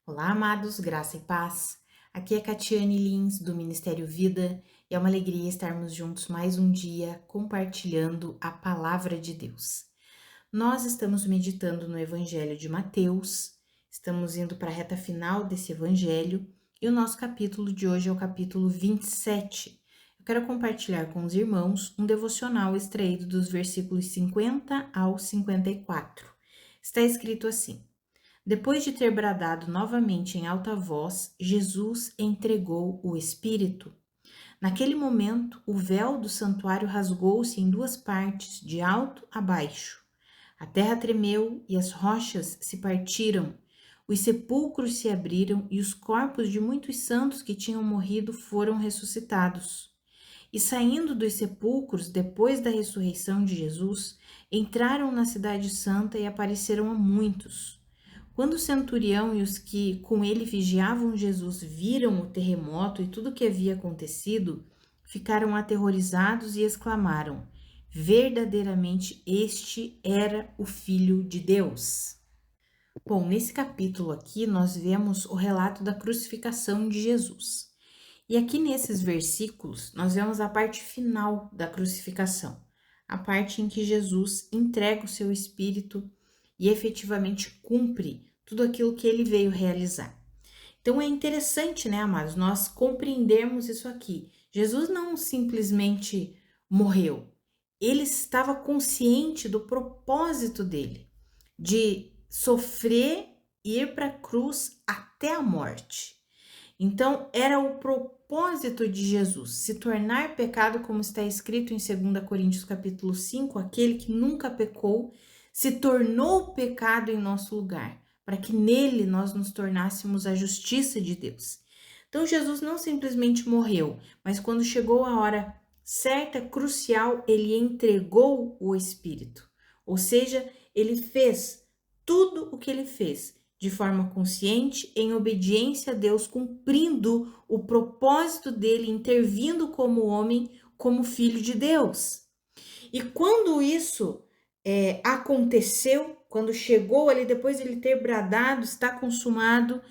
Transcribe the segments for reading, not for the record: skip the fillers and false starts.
Olá, amados, graça e paz. Aqui é Catiane Lins, do Ministério Vida, e é uma alegria estarmos juntos mais um dia compartilhando a palavra de Deus. Nós estamos meditando no Evangelho de Mateus, estamos indo para a reta final desse Evangelho, e o nosso capítulo de hoje é o capítulo 27. Eu quero compartilhar com os irmãos um devocional extraído dos versículos 50 ao 54. Está escrito assim: Depois de ter bradado novamente em alta voz, Jesus entregou o Espírito. Naquele momento, o véu do santuário rasgou-se em duas partes, de alto a baixo. A terra tremeu e as rochas se partiram. Os sepulcros se abriram e os corpos de muitos santos que tinham morrido foram ressuscitados. E saindo dos sepulcros, depois da ressurreição de Jesus, entraram na Cidade Santa e apareceram a muitos. Quando o centurião e os que com ele vigiavam Jesus viram o terremoto e tudo o que havia acontecido, ficaram aterrorizados e exclamaram: Verdadeiramente este era o Filho de Deus. Bom, nesse capítulo aqui nós vemos o relato da crucificação de Jesus. E aqui nesses versículos nós vemos a parte final da crucificação, a parte em que Jesus entrega o seu espírito e efetivamente cumpre tudo aquilo que ele veio realizar. Então é interessante, né, amados, nós compreendermos isso aqui. Jesus não simplesmente morreu, ele estava consciente do propósito dele, de sofrer e ir para a cruz até a morte. Então, era o propósito de Jesus se tornar pecado, como está escrito em 2 Coríntios capítulo 5, aquele que nunca pecou, se tornou pecado em nosso lugar, para que nele nós nos tornássemos a justiça de Deus. Então, Jesus não simplesmente morreu, mas quando chegou a hora certa, crucial, ele entregou o Espírito. Ou seja, ele fez tudo o que ele fez de forma consciente, em obediência a Deus, cumprindo o propósito dele, intervindo como homem, como filho de Deus. E quando isso aconteceu, quando chegou ali, depois de ele ter bradado, está consumado,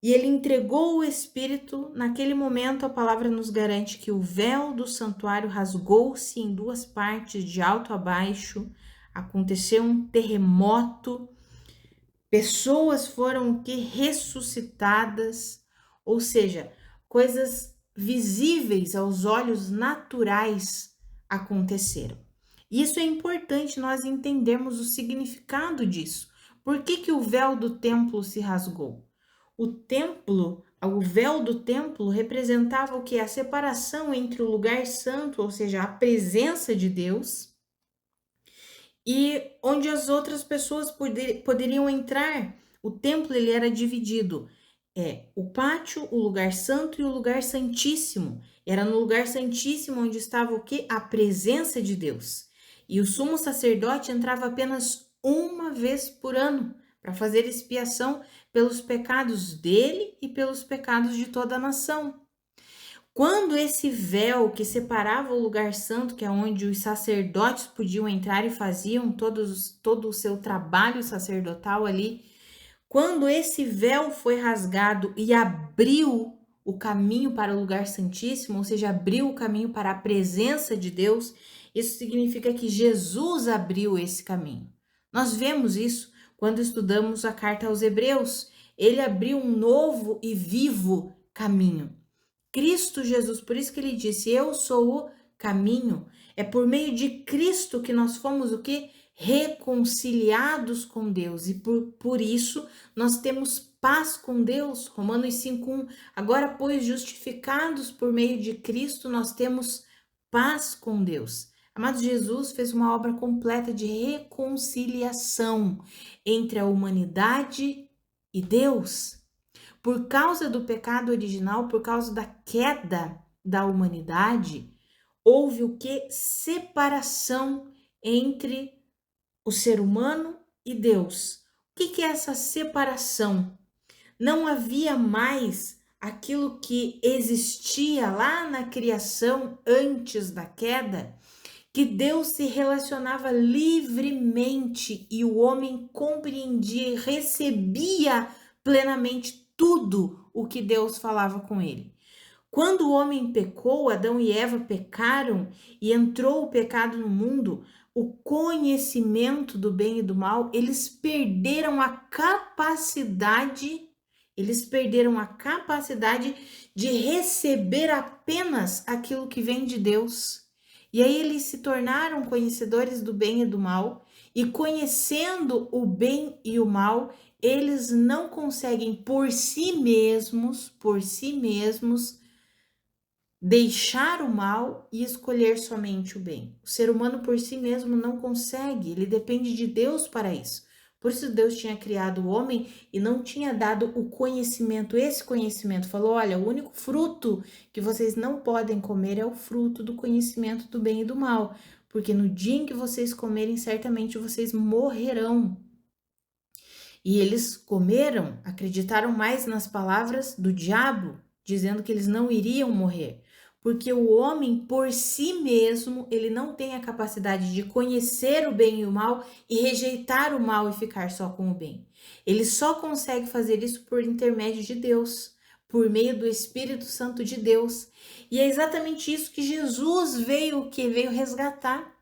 e ele entregou o Espírito, naquele momento a palavra nos garante que o véu do santuário rasgou-se em duas partes, de alto a baixo, aconteceu um terremoto, pessoas foram ressuscitadas, ou seja, coisas visíveis aos olhos naturais aconteceram. Isso é importante nós entendermos o significado disso. Por que o véu do templo se rasgou? O véu do templo representava o que? A separação entre o lugar santo, ou seja, a presença de Deus, e onde as outras pessoas poderiam entrar. O templo ele era dividido, o pátio, o lugar santo e o lugar santíssimo. Era no lugar santíssimo onde estava o que? A presença de Deus. E o sumo sacerdote entrava apenas uma vez por ano para fazer expiação pelos pecados dele e pelos pecados de toda a nação. Quando esse véu que separava o lugar santo, que é onde os sacerdotes podiam entrar e faziam todo o seu trabalho sacerdotal ali, quando esse véu foi rasgado e abriu o caminho para o lugar santíssimo, ou seja, abriu o caminho para a presença de Deus, isso significa que Jesus abriu esse caminho. Nós vemos isso quando estudamos a carta aos Hebreus. Ele abriu um novo e vivo caminho. Cristo Jesus, por isso que ele disse, eu sou o caminho. É por meio de Cristo que nós fomos o quê? Reconciliados com Deus. E por isso nós temos paz com Deus. Romanos 5:1. Agora, pois, justificados por meio de Cristo, nós temos paz com Deus. Amado, Jesus fez uma obra completa de reconciliação entre a humanidade e Deus. Por causa do pecado original, por causa da queda da humanidade, houve o que? Separação entre o ser humano e Deus. O que é essa separação? Não havia mais aquilo que existia lá na criação antes da queda, que Deus se relacionava livremente e o homem compreendia e recebia plenamente tudo o que Deus falava com ele. Quando o homem pecou, Adão e Eva pecaram e entrou o pecado no mundo, o conhecimento do bem e do mal, eles perderam a capacidade de receber apenas aquilo que vem de Deus. E aí eles se tornaram conhecedores do bem e do mal, e conhecendo o bem e o mal, eles não conseguem por si mesmos, deixar o mal e escolher somente o bem. O ser humano por si mesmo não consegue, ele depende de Deus para isso. Por isso Deus tinha criado o homem e não tinha dado o conhecimento, esse conhecimento. Falou, olha, o único fruto que vocês não podem comer é o fruto do conhecimento do bem e do mal. Porque no dia em que vocês comerem, certamente vocês morrerão. E eles comeram, acreditaram mais nas palavras do diabo, dizendo que eles não iriam morrer. Porque o homem, por si mesmo, ele não tem a capacidade de conhecer o bem e o mal e rejeitar o mal e ficar só com o bem. Ele só consegue fazer isso por intermédio de Deus, por meio do Espírito Santo de Deus. E é exatamente isso que Jesus veio resgatar.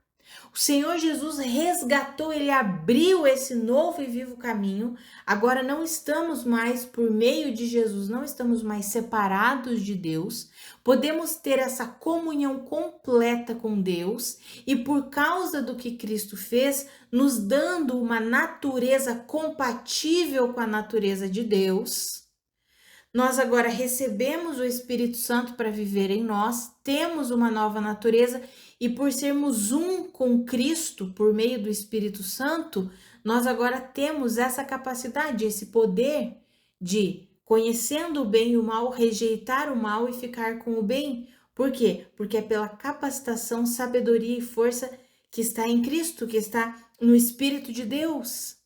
O Senhor Jesus resgatou, ele abriu esse novo e vivo caminho. Agora não estamos mais, por meio de Jesus, não estamos mais separados de Deus. Podemos ter essa comunhão completa com Deus e por causa do que Cristo fez, nos dando uma natureza compatível com a natureza de Deus. Nós agora recebemos o Espírito Santo para viver em nós, temos uma nova natureza e por sermos um com Cristo, por meio do Espírito Santo, nós agora temos essa capacidade, esse poder de, conhecendo o bem e o mal, rejeitar o mal e ficar com o bem. Por quê? Porque é pela capacitação, sabedoria e força que está em Cristo, que está no Espírito de Deus.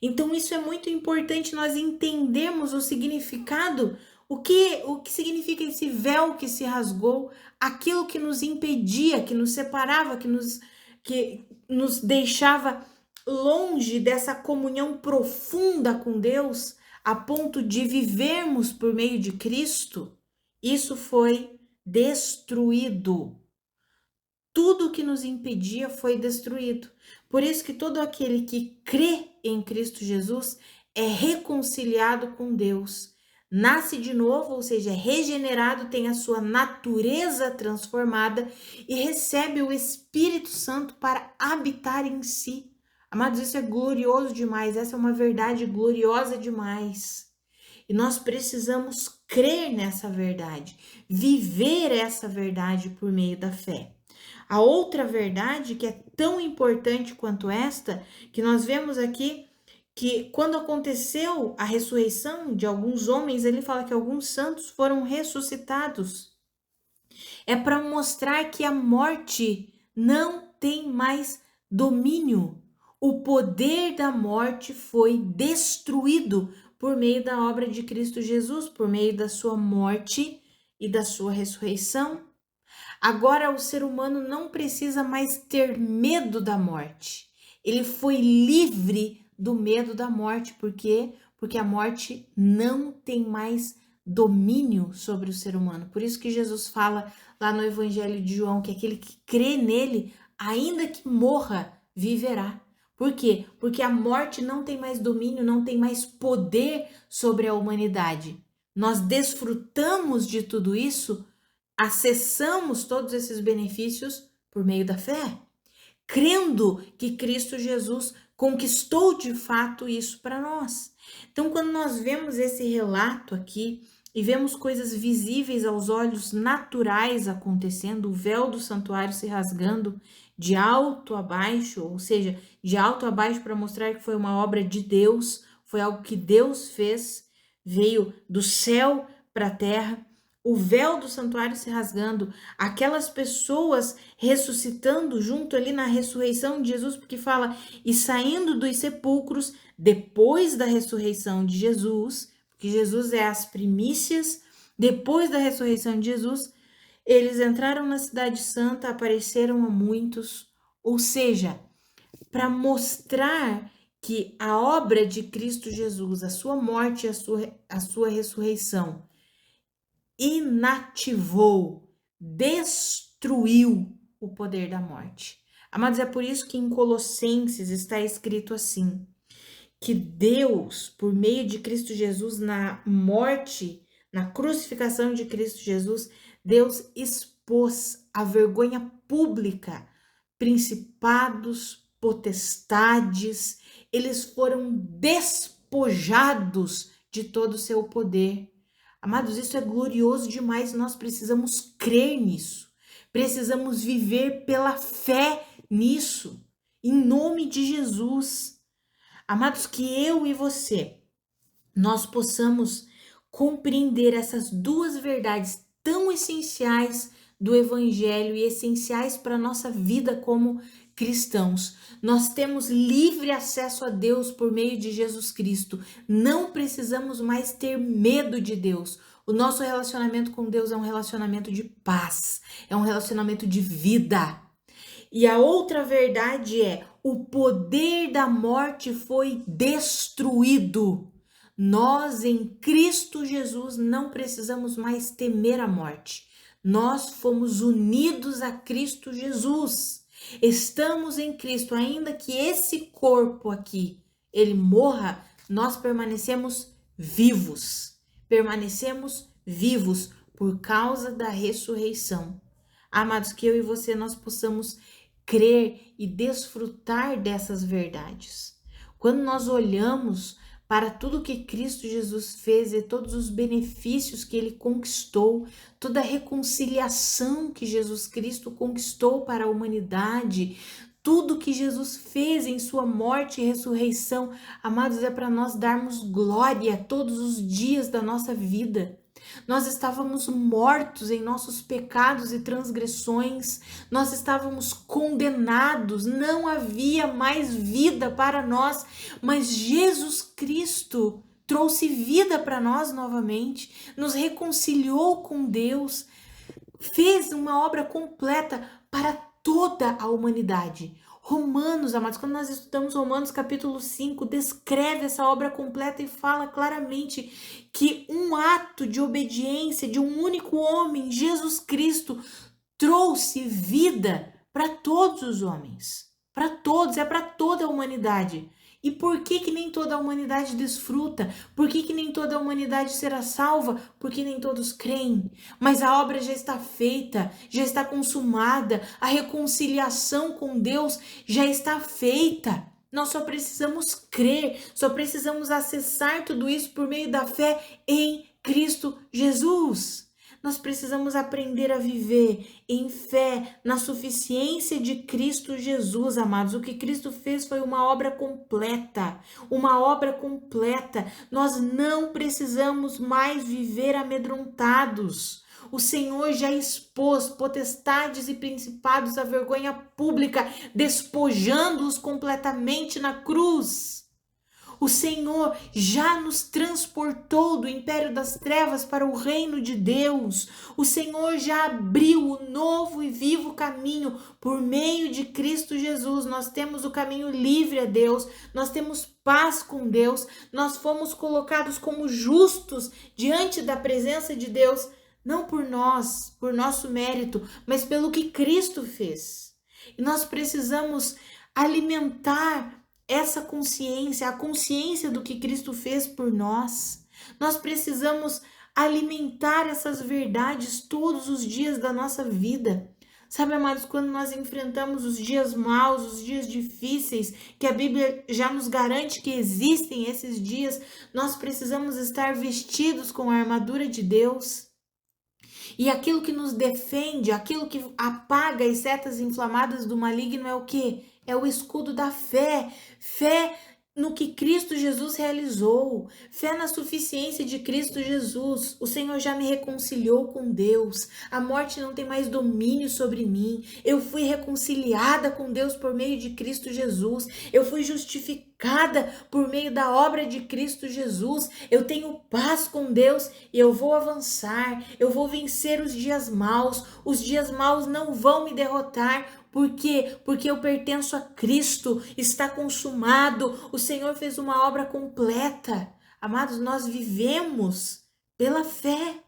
Então, isso é muito importante nós entendermos o significado, o que significa esse véu que se rasgou, aquilo que nos impedia, que nos separava, que nos deixava longe dessa comunhão profunda com Deus, a ponto de vivermos por meio de Cristo. Isso foi destruído. Tudo que nos impedia foi destruído. Por isso que todo aquele que crê em Cristo Jesus é reconciliado com Deus. Nasce de novo, ou seja, é regenerado, tem a sua natureza transformada e recebe o Espírito Santo para habitar em si. Amados, isso é glorioso demais, essa é uma verdade gloriosa demais. E nós precisamos crer nessa verdade, viver essa verdade por meio da fé. A outra verdade que é tão importante quanto esta, que nós vemos aqui, que quando aconteceu a ressurreição de alguns homens, ele fala que alguns santos foram ressuscitados. É para mostrar que a morte não tem mais domínio. O poder da morte foi destruído por meio da obra de Cristo Jesus, por meio da sua morte e da sua ressurreição. Agora o ser humano não precisa mais ter medo da morte. Ele foi livre do medo da morte. Por quê? Porque a morte não tem mais domínio sobre o ser humano. Por isso que Jesus fala lá no Evangelho de João que aquele que crê nele, ainda que morra, viverá. Por quê? Porque a morte não tem mais domínio, não tem mais poder sobre a humanidade. Nós desfrutamos de tudo isso, acessamos todos esses benefícios por meio da fé, crendo que Cristo Jesus conquistou de fato isso para nós. Então, quando nós vemos esse relato aqui e vemos coisas visíveis aos olhos naturais acontecendo, o véu do santuário se rasgando de alto a baixo, ou seja, de alto a baixo para mostrar que foi uma obra de Deus, foi algo que Deus fez, veio do céu para a terra. O véu do santuário se rasgando, aquelas pessoas ressuscitando junto ali na ressurreição de Jesus, porque fala, e saindo dos sepulcros, depois da ressurreição de Jesus, porque Jesus é as primícias, depois da ressurreição de Jesus, eles entraram na cidade santa, apareceram a muitos, ou seja, para mostrar que a obra de Cristo Jesus, a sua morte e a sua ressurreição, inativou, destruiu o poder da morte. Amados, é por isso que em Colossenses está escrito assim, que Deus, por meio de Cristo Jesus, na morte, na crucificação de Cristo Jesus, Deus expôs a vergonha pública, principados, potestades, eles foram despojados de todo o seu poder. Amados, isso é glorioso demais, nós precisamos crer nisso, precisamos viver pela fé nisso, em nome de Jesus. Amados, que eu e você, nós possamos compreender essas duas verdades tão essenciais do Evangelho e essenciais para a nossa vida como cristãos. Nós temos livre acesso a Deus por meio de Jesus Cristo. Não precisamos mais ter medo de Deus. O nosso relacionamento com Deus é um relacionamento de paz, é um relacionamento de vida. E a outra verdade é: o poder da morte foi destruído. Nós em Cristo Jesus não precisamos mais temer a morte. Nós fomos unidos a Cristo Jesus. Estamos em Cristo, ainda que esse corpo aqui, ele morra, nós permanecemos vivos. Permanecemos vivos por causa da ressurreição. Amados, que eu e você nós possamos crer e desfrutar dessas verdades. Quando nós olhamos para tudo que Cristo Jesus fez e todos os benefícios que ele conquistou, toda a reconciliação que Jesus Cristo conquistou para a humanidade, tudo que Jesus fez em sua morte e ressurreição, amados, é para nós darmos glória todos os dias da nossa vida. Nós estávamos mortos em nossos pecados e transgressões, nós estávamos condenados, não havia mais vida para nós, mas Jesus Cristo trouxe vida para nós novamente, nos reconciliou com Deus, fez uma obra completa para toda a humanidade. Romanos, amados, quando nós estudamos Romanos capítulo 5, descreve essa obra completa e fala claramente que um ato de obediência de um único homem, Jesus Cristo, trouxe vida para todos os homens, para todos, é para toda a humanidade. E por que nem toda a humanidade desfruta? Por que nem toda a humanidade será salva? Porque nem todos creem. Mas a obra já está feita, já está consumada, a reconciliação com Deus já está feita. Nós só precisamos crer, só precisamos acessar tudo isso por meio da fé em Cristo Jesus. Nós precisamos aprender a viver em fé, na suficiência de Cristo Jesus, amados. O que Cristo fez foi uma obra completa, uma obra completa. Nós não precisamos mais viver amedrontados. O Senhor já expôs potestades e principados à vergonha pública, despojando-os completamente na cruz. O Senhor já nos transportou do império das trevas para o reino de Deus. O Senhor já abriu o novo e vivo caminho por meio de Cristo Jesus. Nós temos o caminho livre a Deus, nós temos paz com Deus, nós fomos colocados como justos diante da presença de Deus, não por nós, por nosso mérito, mas pelo que Cristo fez. E nós precisamos alimentar essa consciência, a consciência do que Cristo fez por nós. Nós precisamos alimentar essas verdades todos os dias da nossa vida. Sabe, amados, quando nós enfrentamos os dias maus, os dias difíceis, que a Bíblia já nos garante que existem esses dias, nós precisamos estar vestidos com a armadura de Deus. E aquilo que nos defende, aquilo que apaga as setas inflamadas do maligno é o quê? É o escudo da fé. Fé no que Cristo Jesus realizou. Fé na suficiência de Cristo Jesus. O Senhor já me reconciliou com Deus. A morte não tem mais domínio sobre mim. Eu fui reconciliada com Deus por meio de Cristo Jesus. Eu fui justificada por meio da obra de Cristo Jesus. Eu tenho paz com Deus e eu vou avançar. Eu vou vencer os dias maus. Os dias maus não vão me derrotar, Por quê? Porque eu pertenço a Cristo, está consumado, o Senhor fez uma obra completa. Amados, nós vivemos pela fé.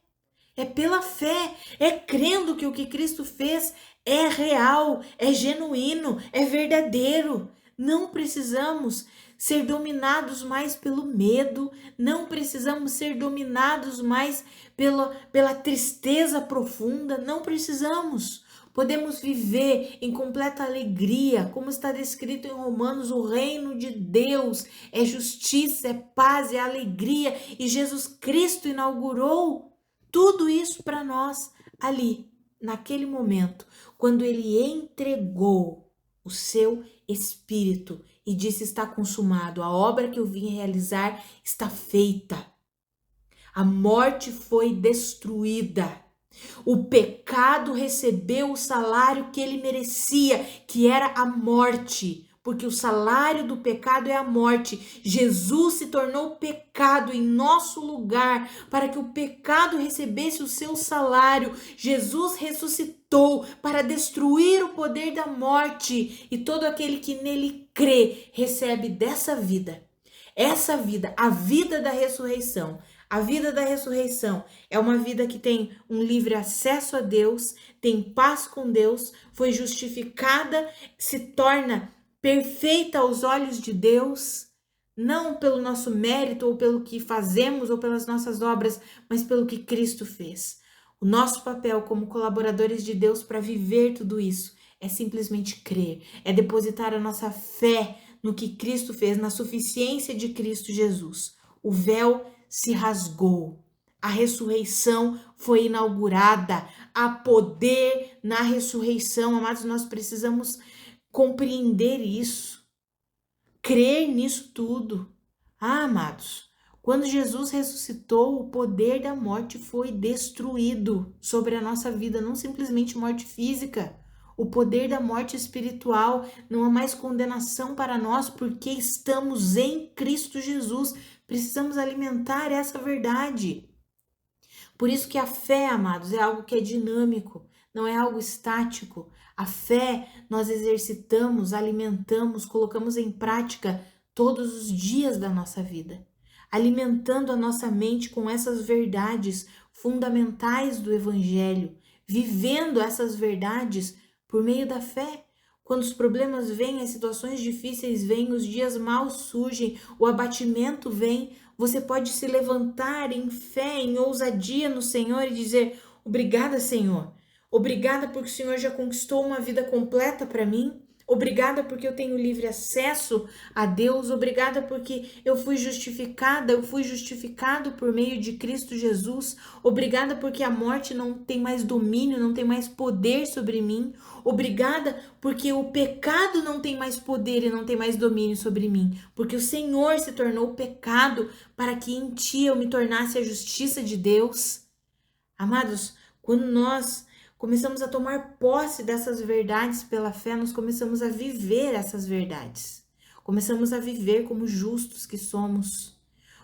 É pela fé, é crendo que o que Cristo fez é real, é genuíno, é verdadeiro. Não precisamos ser dominados mais pelo medo, não precisamos ser dominados mais pela tristeza profunda, não precisamos. Podemos viver em completa alegria, como está descrito em Romanos, o reino de Deus é justiça, é paz, é alegria, e Jesus Cristo inaugurou tudo isso para nós ali, naquele momento, quando ele entregou o seu espírito e disse: está consumado, a obra que eu vim realizar está feita. A morte foi destruída. O pecado recebeu o salário que ele merecia, que era a morte, porque o salário do pecado é a morte. Jesus se tornou pecado em nosso lugar para que o pecado recebesse o seu salário. Jesus ressuscitou para destruir o poder da morte, e todo aquele que nele crê recebe dessa vida. Essa vida, a vida da ressurreição. A vida da ressurreição é uma vida que tem um livre acesso a Deus, tem paz com Deus, foi justificada, se torna perfeita aos olhos de Deus, não pelo nosso mérito ou pelo que fazemos ou pelas nossas obras, mas pelo que Cristo fez. O nosso papel como colaboradores de Deus para viver tudo isso é simplesmente crer, é depositar a nossa fé no que Cristo fez, na suficiência de Cristo Jesus. O véu se rasgou, a ressurreição foi inaugurada, há poder na ressurreição. Amados, nós precisamos compreender isso, crer nisso tudo. Amados, quando Jesus ressuscitou, o poder da morte foi destruído sobre a nossa vida, não simplesmente morte física. O poder da morte espiritual, não há mais condenação para nós porque estamos em Cristo Jesus. Precisamos alimentar essa verdade. Por isso que a fé, amados, é algo que é dinâmico, não é algo estático. A fé nós exercitamos, alimentamos, colocamos em prática todos os dias da nossa vida, alimentando a nossa mente com essas verdades fundamentais do Evangelho, vivendo essas verdades por meio da fé. Quando os problemas vêm, as situações difíceis vêm, os dias maus surgem, o abatimento vem, você pode se levantar em fé, em ousadia no Senhor e dizer: obrigada, Senhor. Obrigada porque o Senhor já conquistou uma vida completa para mim. Obrigada porque eu tenho livre acesso a Deus. Obrigada porque eu fui justificada, eu fui justificado por meio de Cristo Jesus. Obrigada porque a morte não tem mais domínio, não tem mais poder sobre mim. Obrigada porque o pecado não tem mais poder e não tem mais domínio sobre mim. Porque o Senhor se tornou pecado para que em ti eu me tornasse a justiça de Deus. Amados, quando nós começamos a tomar posse dessas verdades pela fé, nós começamos a viver essas verdades. Começamos a viver como justos que somos,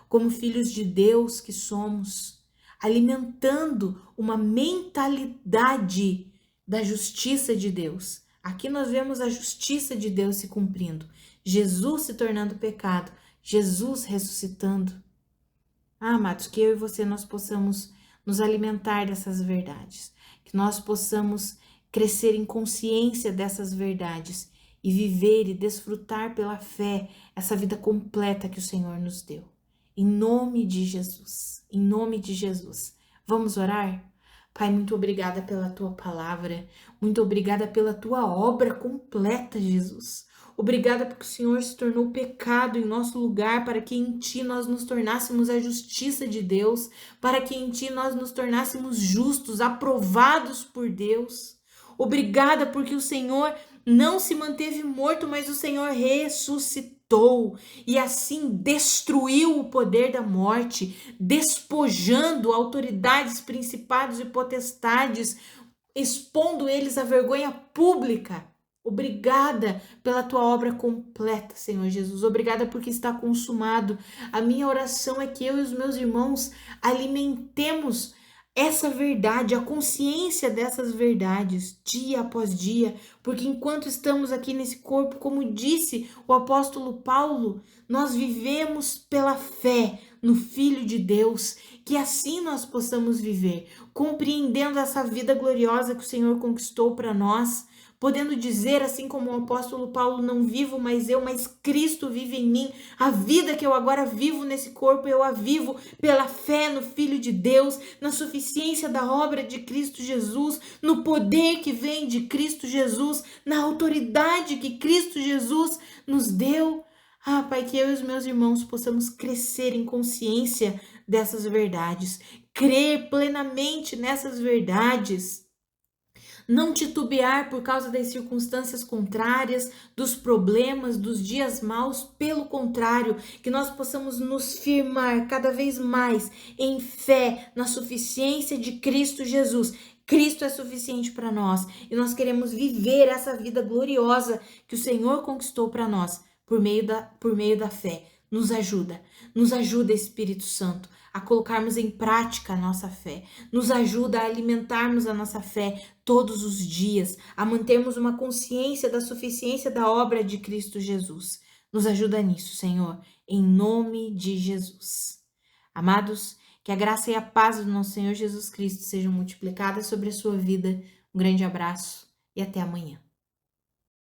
como filhos de Deus que somos, alimentando uma mentalidade da justiça de Deus. Aqui nós vemos a justiça de Deus se cumprindo, Jesus se tornando pecado, Jesus ressuscitando. Amados, que eu e você nós possamos nos alimentar dessas verdades, que nós possamos crescer em consciência dessas verdades e viver e desfrutar pela fé essa vida completa que o Senhor nos deu. Em nome de Jesus, em nome de Jesus. Vamos orar? Pai, muito obrigada pela tua palavra, muito obrigada pela tua obra completa, Jesus. Obrigada porque o Senhor se tornou pecado em nosso lugar, para que em ti nós nos tornássemos a justiça de Deus, para que em ti nós nos tornássemos justos, aprovados por Deus. Obrigada porque o Senhor não se manteve morto, mas o Senhor ressuscitou e assim destruiu o poder da morte, despojando autoridades, principados e potestades, expondo eles à vergonha pública. Obrigada pela tua obra completa, Senhor Jesus. Obrigada porque está consumado. A minha oração é que eu e os meus irmãos alimentemos essa verdade, a consciência dessas verdades, dia após dia, porque enquanto estamos aqui nesse corpo, como disse o apóstolo Paulo, nós vivemos pela fé no Filho de Deus, que assim nós possamos viver, compreendendo essa vida gloriosa que o Senhor conquistou para nós, podendo dizer, assim como o apóstolo Paulo, não vivo mais eu, mas Cristo vive em mim. A vida que eu agora vivo nesse corpo, eu a vivo pela fé no Filho de Deus, na suficiência da obra de Cristo Jesus, no poder que vem de Cristo Jesus, na autoridade que Cristo Jesus nos deu. Ah, Pai, que eu e os meus irmãos possamos crescer em consciência dessas verdades, crer plenamente nessas verdades, não titubear por causa das circunstâncias contrárias, dos problemas, dos dias maus, pelo contrário, que nós possamos nos firmar cada vez mais em fé na suficiência de Cristo Jesus. Cristo é suficiente para nós e nós queremos viver essa vida gloriosa que o Senhor conquistou para nós por meio da fé. Nos ajuda, Espírito Santo, a colocarmos em prática a nossa fé, nos ajuda a alimentarmos a nossa fé todos os dias, a mantermos uma consciência da suficiência da obra de Cristo Jesus. Nos ajuda nisso, Senhor, em nome de Jesus. Amados, que a graça e a paz do nosso Senhor Jesus Cristo sejam multiplicadas sobre a sua vida. Um grande abraço e até amanhã.